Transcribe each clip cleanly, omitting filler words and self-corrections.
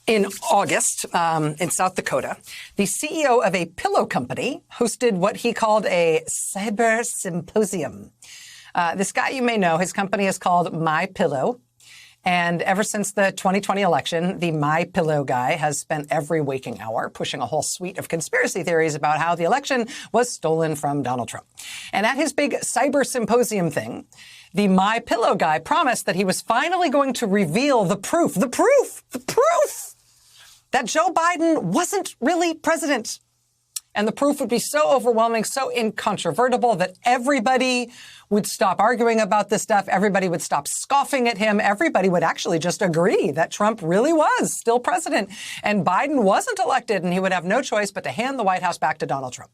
In August, in South Dakota, the CEO of a pillow company hosted what he called a cyber symposium. This guy, you may know, his company is called My Pillow. And ever since the 2020 election, the My Pillow guy has spent every waking hour pushing a whole suite of conspiracy theories about how the election was stolen from Donald Trump. And at his big cyber symposium thing, the My Pillow guy promised that he was finally going to reveal the proof that Joe Biden wasn't really president. And the proof would be so overwhelming, so incontrovertible that everybody would stop arguing about this stuff. Everybody would stop scoffing at him. Everybody would actually just agree that Trump really was still president and Biden wasn't elected, and he would have no choice but to hand the White House back to Donald Trump.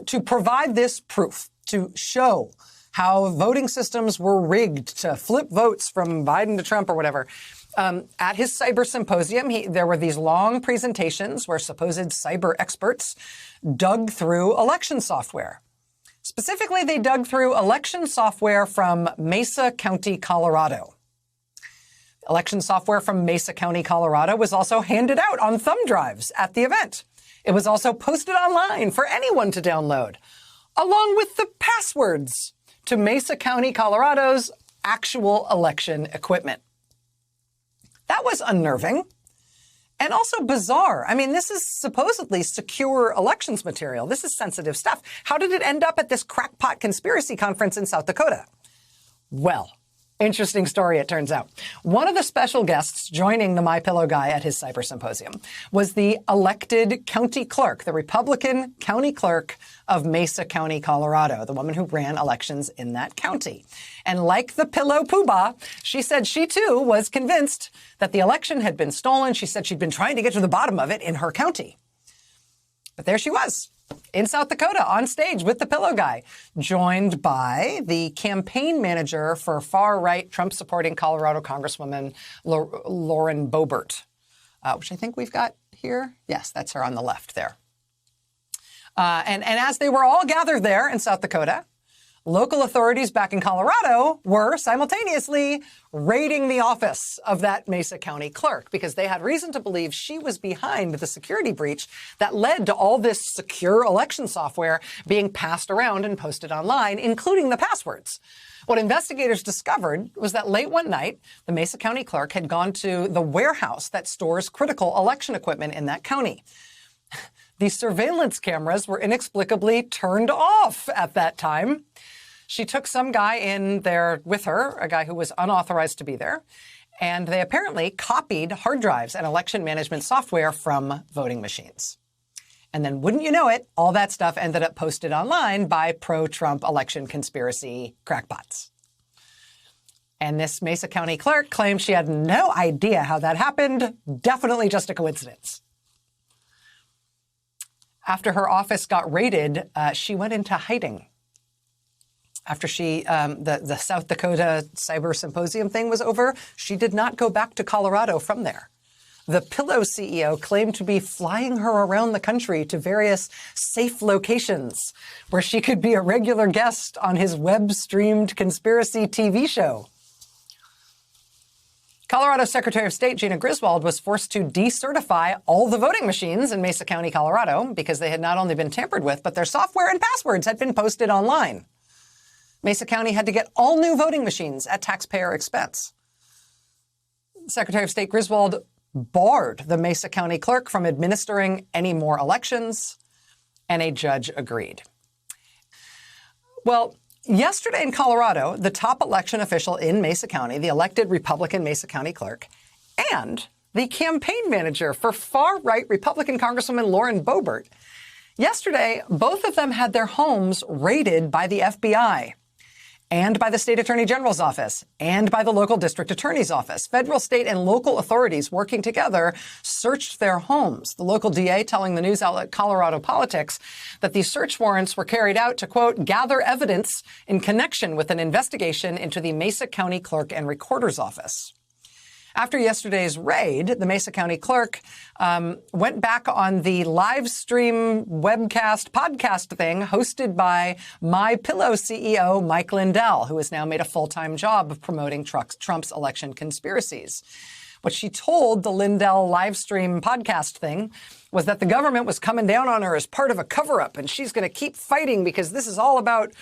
To provide this proof, to show how voting systems were rigged to flip votes from Biden to Trump or whatever, at his cyber symposium, there were these long presentations where supposed cyber experts dug through election software. Specifically, they dug through election software from Mesa County, Colorado. Election software from Mesa County, Colorado was also handed out on thumb drives at the event. It was also posted online for anyone to download, along with the passwords to Mesa County, Colorado's actual election equipment. That was unnerving and also bizarre. I mean, this is supposedly secure elections material. This is sensitive stuff. How did it end up at this crackpot conspiracy conference in South Dakota? Well, interesting story, it turns out. One of the special guests joining the My Pillow guy at his cyber symposium was the elected county clerk, the Republican county clerk of Mesa County, Colorado, the woman who ran elections in that county. And like the pillow poobah, she said she too was convinced that the election had been stolen. She said she'd been trying to get to the bottom of it in her county. But there she was, in South Dakota, on stage with the pillow guy, joined by the campaign manager for far-right Trump-supporting Colorado Congresswoman Lauren Boebert, which I think we've got here. Yes, that's her on the left there. And as they were all gathered there in South Dakota, local authorities back in Colorado were simultaneously raiding the office of that Mesa County clerk because they had reason to believe she was behind the security breach that led to all this secure election software being passed around and posted online, including the passwords. What investigators discovered was that late one night, the Mesa County clerk had gone to the warehouse that stores critical election equipment in that county. The surveillance cameras were inexplicably turned off at that time. She took some guy in there with her, a guy who was unauthorized to be there, and they apparently copied hard drives and election management software from voting machines. And then, wouldn't you know it, all that stuff ended up posted online by pro-Trump election conspiracy crackpots. And this Mesa County clerk claimed she had no idea how that happened. Definitely just a coincidence. After her office got raided, she went into hiding. After the South Dakota Cyber Symposium thing was over, she did not go back to Colorado from there. The Pillow CEO claimed to be flying her around the country to various safe locations where she could be a regular guest on his web-streamed conspiracy TV show. Colorado Secretary of State Gina Griswold was forced to decertify all the voting machines in Mesa County, Colorado, because they had not only been tampered with, but their software and passwords had been posted online. Mesa County had to get all new voting machines at taxpayer expense. Secretary of State Griswold barred the Mesa County clerk from administering any more elections, and a judge agreed. Well, yesterday in Colorado, the top election official in Mesa County, the elected Republican Mesa County clerk, and the campaign manager for far-right Republican Congresswoman Lauren Boebert, yesterday, both of them had their homes raided by the FBI and by the state attorney general's office and by the local district attorney's office. Federal, state, and local authorities working together searched their homes. The local DA telling the news outlet Colorado Politics that these search warrants were carried out to, quote, gather evidence in connection with an investigation into the Mesa County Clerk and Recorder's Office. After yesterday's raid, the Mesa County clerk went back on the live stream webcast podcast thing hosted by My Pillow CEO Mike Lindell, who has now made a full-time job of promoting Trump's election conspiracies. What she told the Lindell live stream podcast thing was that the government was coming down on her as part of a cover-up, and she's going to keep fighting because this is all about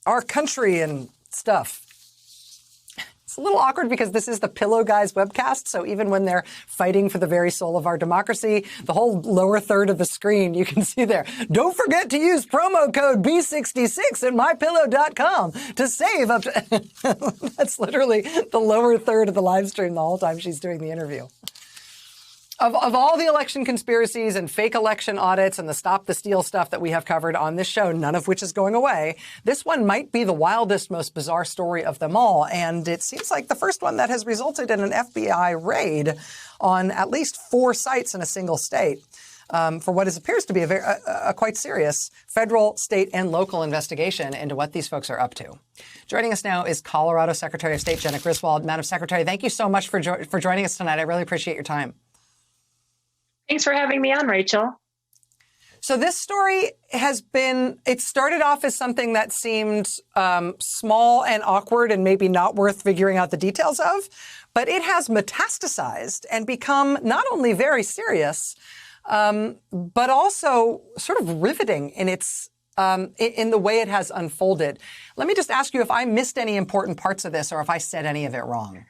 our country and stuff. It's a little awkward because this is the Pillow Guys webcast, so even when they're fighting for the very soul of our democracy, the whole lower third of the screen, you can see there, don't forget to use promo code B66 at mypillow.com to save up to... That's literally the lower third of the live stream the whole time she's doing the interview. Of all the election conspiracies and fake election audits and the stop the steal stuff that we have covered on this show, none of which is going away, this one might be the wildest, most bizarre story of them all. And it seems like the first one that has resulted in an FBI raid on at least 4 sites in a single state for what appears to be a quite serious federal, state, and local investigation into what these folks are up to. Joining us now is Colorado Secretary of State Jenna Griswold. Madam Secretary, thank you so much for joining us tonight. I really appreciate your time. Thanks for having me on, Rachel. So this story it started off as something that seemed small and awkward and maybe not worth figuring out the details of, but it has metastasized and become not only very serious, but also sort of riveting in in the way it has unfolded. Let me just ask you if I missed any important parts of this or if I said any of it wrong.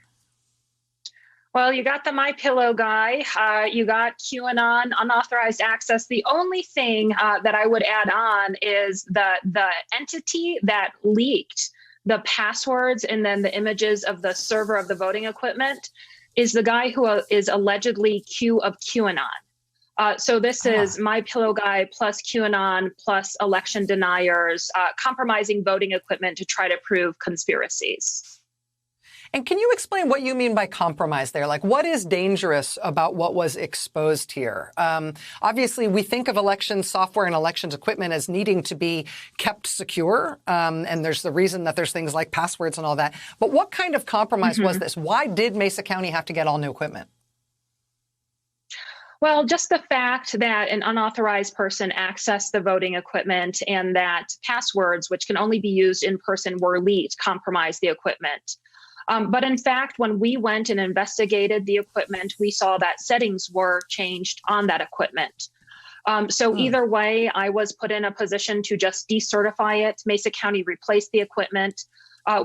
Well, you got the MyPillow guy. You got QAnon, unauthorized access. The only thing that I would add on is the entity that leaked the passwords and then the images of the server of the voting equipment is the guy who is allegedly Q of QAnon. So this is MyPillow guy plus QAnon plus election deniers compromising voting equipment to try to prove conspiracies. And can you explain what you mean by compromise there? Like, what is dangerous about what was exposed here? Obviously, we think of elections software and elections equipment as needing to be kept secure. And there's the reason that there's things like passwords and all that. But what kind of compromise was this? Why did Mesa County have to get all new equipment? Well, just the fact that an unauthorized person accessed the voting equipment and that passwords, which can only be used in person, were leaked, compromised the equipment. But in fact, when we went and investigated the equipment, we saw that settings were changed on that equipment. So either way, I was put in a position to just decertify it. Mesa County replaced the equipment.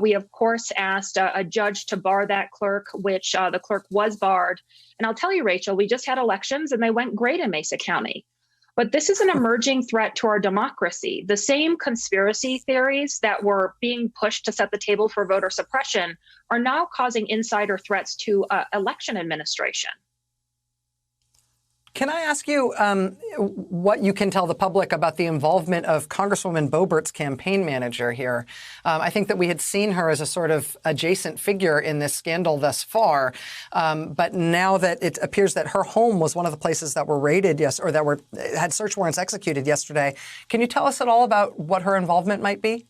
We, of course, asked a judge to bar that clerk, which the clerk was barred. And I'll tell you, Rachel, we just had elections and they went great in Mesa County. But this is an emerging threat to our democracy. The same conspiracy theories that were being pushed to set the table for voter suppression are now causing insider threats to election administration. Can I ask you what you can tell the public about the involvement of Congresswoman Boebert's campaign manager here? I think that we had seen her as a sort of adjacent figure in this scandal thus far. But now that it appears that her home was one of the places that were raided, or that had search warrants executed yesterday, can you tell us at all about what her involvement might be?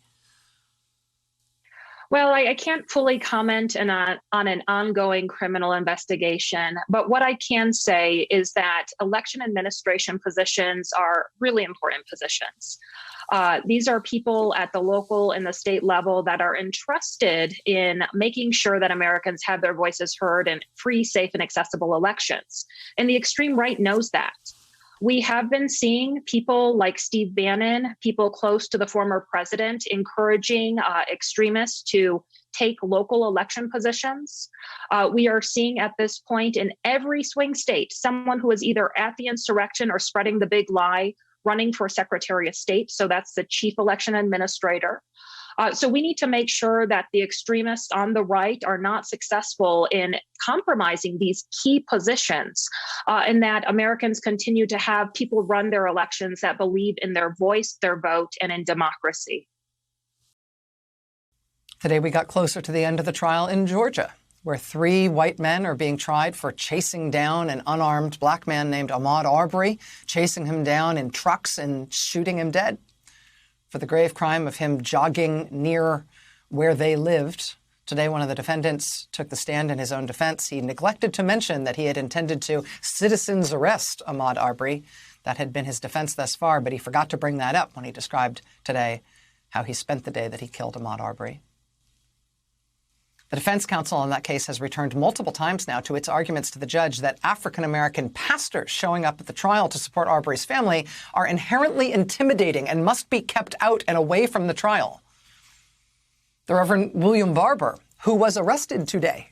Well, I can't fully comment on an ongoing criminal investigation, but what I can say is that election administration positions are really important positions. These are people at the local and the state level that are entrusted in making sure that Americans have their voices heard in free, safe, and accessible elections. And the extreme right knows that. We have been seeing people like Steve Bannon, people close to the former president, encouraging extremists to take local election positions. We are seeing at this point in every swing state, someone who is either at the insurrection or spreading the big lie, running for Secretary of State. So that's the chief election administrator. So we need to make sure that the extremists on the right are not successful in compromising these key positions, and that Americans continue to have people run their elections that believe in their voice, their vote, and in democracy. Today, we got closer to the end of the trial in Georgia, where 3 white men are being tried for chasing down an unarmed black man named Ahmaud Arbery, chasing him down in trucks and shooting him dead for the grave crime of him jogging near where they lived. Today, one of the defendants took the stand in his own defense. He neglected to mention that he had intended to citizen's arrest Ahmaud Arbery. That had been his defense thus far, but he forgot to bring that up when he described today how he spent the day that he killed Ahmaud Arbery. The defense counsel on that case has returned multiple times now to its arguments to the judge that African-American pastors showing up at the trial to support Arbery's family are inherently intimidating and must be kept out and away from the trial. The Reverend William Barber, who was arrested today,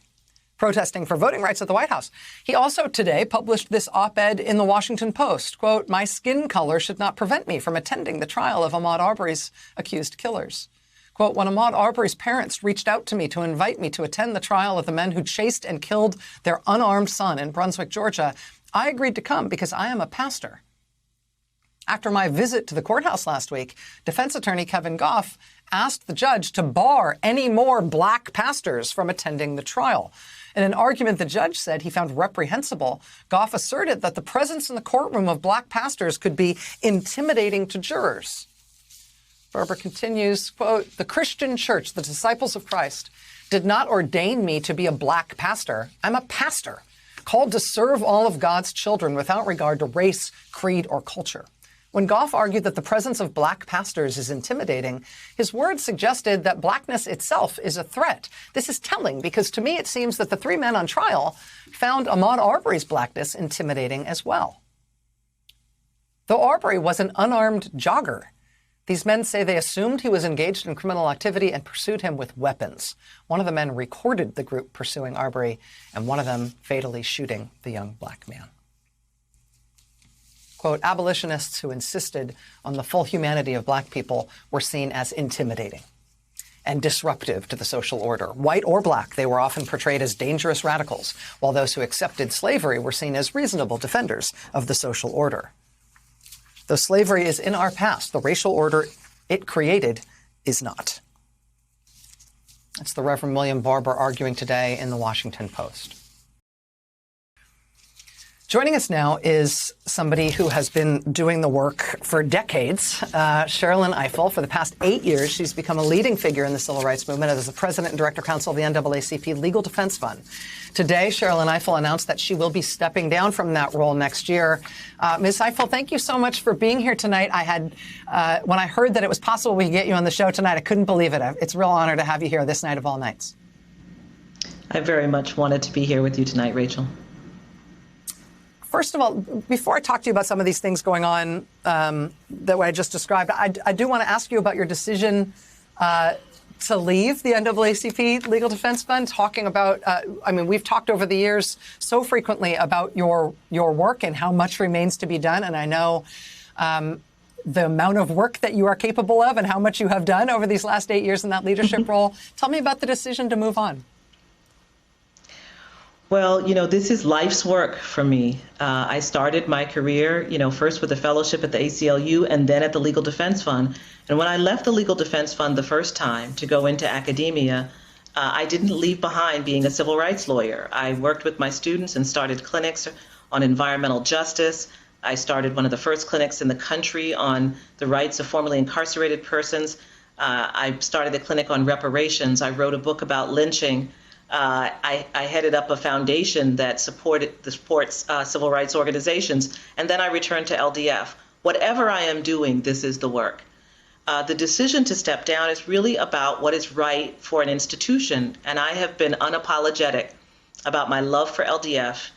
protesting for voting rights at the White House. He also today published this op-ed in the Washington Post, quote, "My skin color should not prevent me from attending the trial of Ahmaud Arbery's accused killers." Quote, "When Ahmaud Arbery's parents reached out to me to invite me to attend the trial of the men who chased and killed their unarmed son in Brunswick, Georgia, I agreed to come because I am a pastor." After my visit to the courthouse last week, defense attorney Kevin Goff asked the judge to bar any more black pastors from attending the trial. In an argument the judge said he found reprehensible, Goff asserted that the presence in the courtroom of black pastors could be intimidating to jurors. Barber continues, quote, "The Christian Church, the Disciples of Christ, did not ordain me to be a black pastor. I'm a pastor, called to serve all of God's children without regard to race, creed, or culture." When Goff argued that the presence of black pastors is intimidating, his words suggested that blackness itself is a threat. This is telling because to me it seems that the three men on trial found Ahmaud Arbery's blackness intimidating as well. Though Arbery was an unarmed jogger, these men say they assumed he was engaged in criminal activity and pursued him with weapons. One of the men recorded the group pursuing Arbery, and one of them fatally shooting the young black man. Quote, "Abolitionists who insisted on the full humanity of black people were seen as intimidating and disruptive to the social order. White or black, they were often portrayed as dangerous radicals, while those who accepted slavery were seen as reasonable defenders of the social order. Though slavery is in our past, the racial order it created is not." That's the Reverend William Barber arguing today in the Washington Post. Joining us now is somebody who has been doing the work for decades, Sherrilyn Ifill. For the past 8 years, she's become a leading figure in the civil rights movement as the president and director counsel of the NAACP Legal Defense Fund. Today, Sherrilyn Ifill announced that she will be stepping down from that role next year. Ms. Ifill, thank you so much for being here tonight. When I heard that it was possible we could get you on the show tonight, I couldn't believe it. It's a real honor to have you here this night of all nights. I very much wanted to be here with you tonight, Rachel. First of all, before I talk to you about some of these things going on that I just described, I do want to ask you about your decision to leave the NAACP Legal Defense Fund, talking about, we've talked over the years so frequently about your work and how much remains to be done. And I know the amount of work that you are capable of and how much you have done over these last 8 years in that leadership role. Tell me about the decision to move on. Well, this is life's work for me. I started my career, first with a fellowship at the ACLU and then at the Legal Defense Fund. And when I left the Legal Defense Fund the first time to go into academia, I didn't leave behind being a civil rights lawyer. I worked with my students and started clinics on environmental justice. I started one of the first clinics in the country on the rights of formerly incarcerated persons. I started a clinic on reparations. I wrote a book about lynching. I headed up a foundation that supports civil rights organizations, and then I returned to LDF. Whatever I am doing, this is the work. The decision to step down is really about what is right for an institution, and I have been unapologetic about my love for LDF.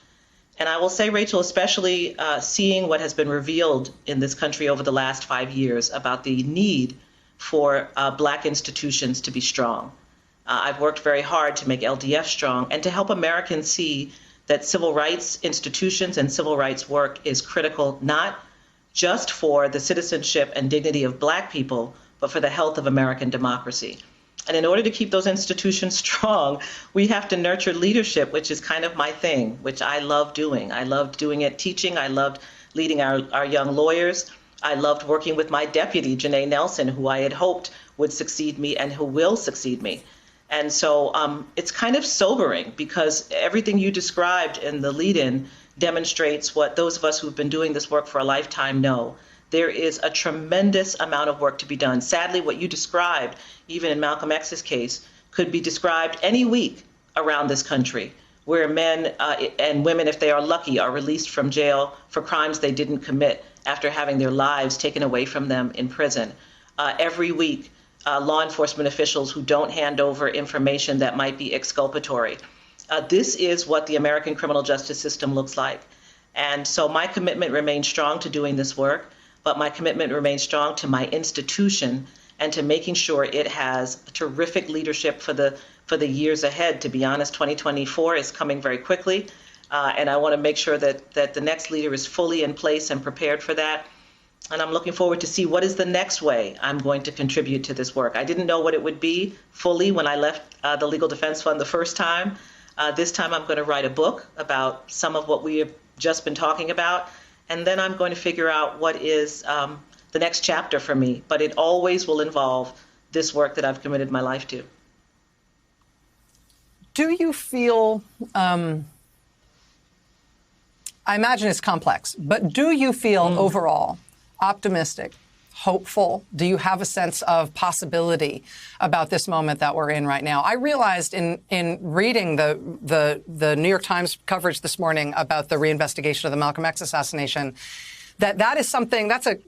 And I will say, Rachel, especially seeing what has been revealed in this country over the last 5 years about the need for Black institutions to be strong. I've worked very hard to make LDF strong and to help Americans see that civil rights institutions and civil rights work is critical, not just for the citizenship and dignity of Black people, but for the health of American democracy. And in order to keep those institutions strong, we have to nurture leadership, which is kind of my thing, which I love doing. I loved doing it teaching. I loved leading our young lawyers. I loved working with my deputy, Janae Nelson, who I had hoped would succeed me and who will succeed me. And so it's kind of sobering because everything you described in the lead-in demonstrates what those of us who've been doing this work for a lifetime know. There is a tremendous amount of work to be done. Sadly, what you described, even in Malcolm X's case, could be described any week around this country, where men and women, if they are lucky, are released from jail for crimes they didn't commit after having their lives taken away from them in prison. Every week, law enforcement officials who don't hand over information that might be exculpatory. This is what the American criminal justice system looks like. And so my commitment remains strong to doing this work, but my commitment remains strong to my institution and to making sure it has terrific leadership for the years ahead. To be honest, 2024 is coming very quickly, and I want to make sure that the next leader is fully in place and prepared for that. And I'm looking forward to see what is the next way I'm going to contribute to this work. I didn't know what it would be fully when I left the Legal Defense Fund the first time. This time I'm going to write a book about some of what we have just been talking about, and then I'm going to figure out what is the next chapter for me. But it always will involve this work that I've committed my life to. Do you feel, I imagine it's complex, but do you feel overall optimistic, hopeful? Do you have a sense of possibility about this moment that we're in right now? I realized in reading the New York Times coverage this morning about the reinvestigation of the Malcolm X assassination, that is something, that's a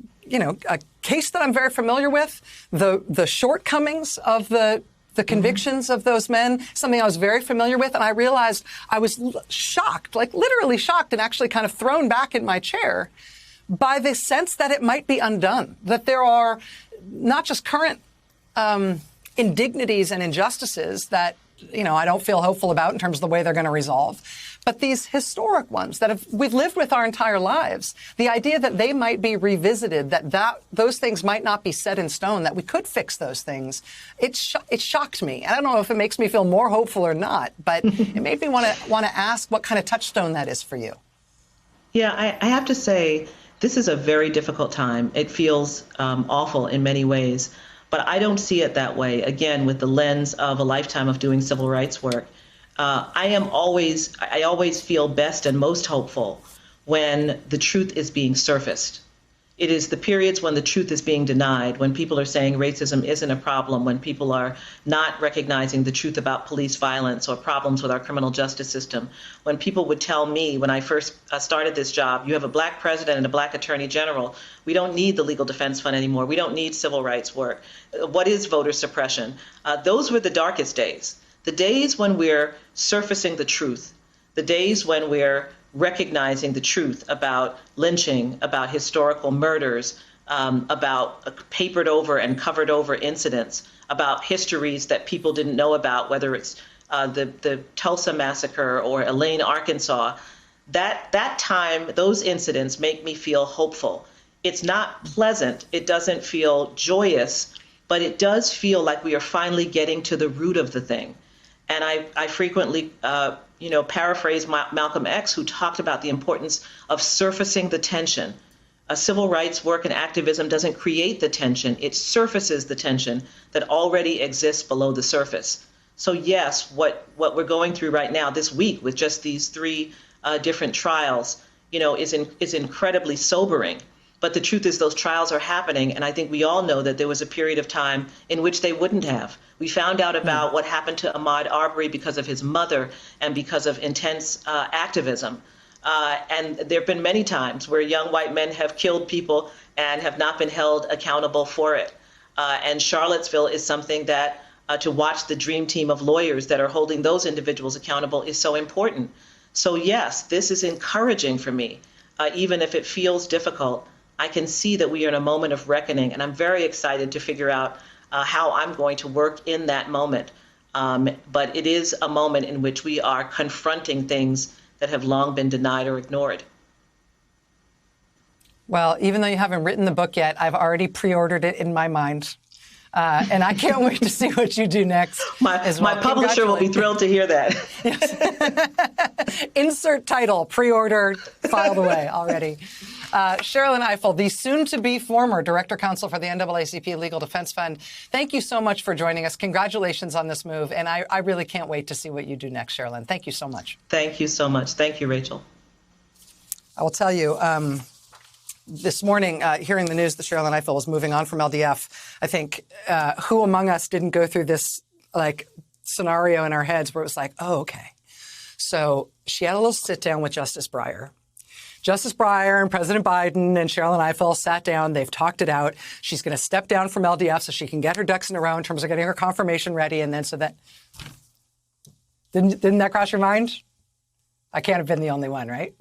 case that I'm very familiar with. The shortcomings of the convictions of those men, something I was very familiar with. And I realized I was shocked, like literally shocked, and actually kind of thrown back in my chair by the sense that it might be undone, that there are not just current indignities and injustices that, I don't feel hopeful about in terms of the way they're going to resolve, but these historic ones that we've lived with our entire lives. The idea that they might be revisited, that those things might not be set in stone, that we could fix those things, it shocked me. I don't know if it makes me feel more hopeful or not, but it made me want to ask what kind of touchstone that is for you. Yeah, I have to say, this is a very difficult time. It feels awful in many ways, but I don't see it that way, again, with the lens of a lifetime of doing civil rights work. I always feel best and most hopeful when the truth is being surfaced. It is the periods when the truth is being denied, when people are saying racism isn't a problem, when people are not recognizing the truth about police violence or problems with our criminal justice system. When people would tell me when I first started this job, you have a black president and a black attorney general. We don't need the Legal Defense Fund anymore. We don't need civil rights work. What is voter suppression? Those were the darkest days. The days when we're surfacing the truth, the days when we're recognizing the truth about lynching, about historical murders, about papered over and covered over incidents, about histories that people didn't know about, whether it's the Tulsa massacre or Elaine, Arkansas. That time, those incidents make me feel hopeful. It's not pleasant. It doesn't feel joyous, but it does feel like we are finally getting to the root of the thing. And I frequently paraphrase Malcolm X, who talked about the importance of surfacing the tension. Civil rights work and activism doesn't create the tension. It surfaces the tension that already exists below the surface. So yes, what we're going through right now this week with just these three different trials, is incredibly sobering. But the truth is those trials are happening, and I think we all know that there was a period of time in which they wouldn't have. We found out about what happened to Ahmaud Arbery because of his mother and because of intense activism. And there have been many times where young white men have killed people and have not been held accountable for it. And Charlottesville is something that to watch the dream team of lawyers that are holding those individuals accountable is so important. So yes, this is encouraging for me, even if it feels difficult. I can see that we are in a moment of reckoning, and I'm very excited to figure out how I'm going to work in that moment. But it is a moment in which we are confronting things that have long been denied or ignored. Well, even though you haven't written the book yet, I've already pre-ordered it in my mind. And I can't wait to see what you do next. My publisher will be thrilled to hear that. Yes. Insert title, pre-order, filed away already. Sherrilyn Ifill, the soon-to-be former Director Counsel for the NAACP Legal Defense Fund, thank you so much for joining us. Congratulations on this move. And I really can't wait to see what you do next, Sherrilyn. Thank you so much. Thank you so much. Thank you, Rachel. I will tell you, this morning, hearing the news that Sherrilyn Ifill was moving on from LDF, I think who among us didn't go through this scenario in our heads where it was like, oh, okay. So she had a little sit down with Justice Breyer. Justice Breyer and President Biden and Cheryl and Ifill sat down. They've talked it out. She's going to step down from LDF so she can get her ducks in a row in terms of getting her confirmation ready. And then so that... Didn't that cross your mind? I can't have been the only one, right?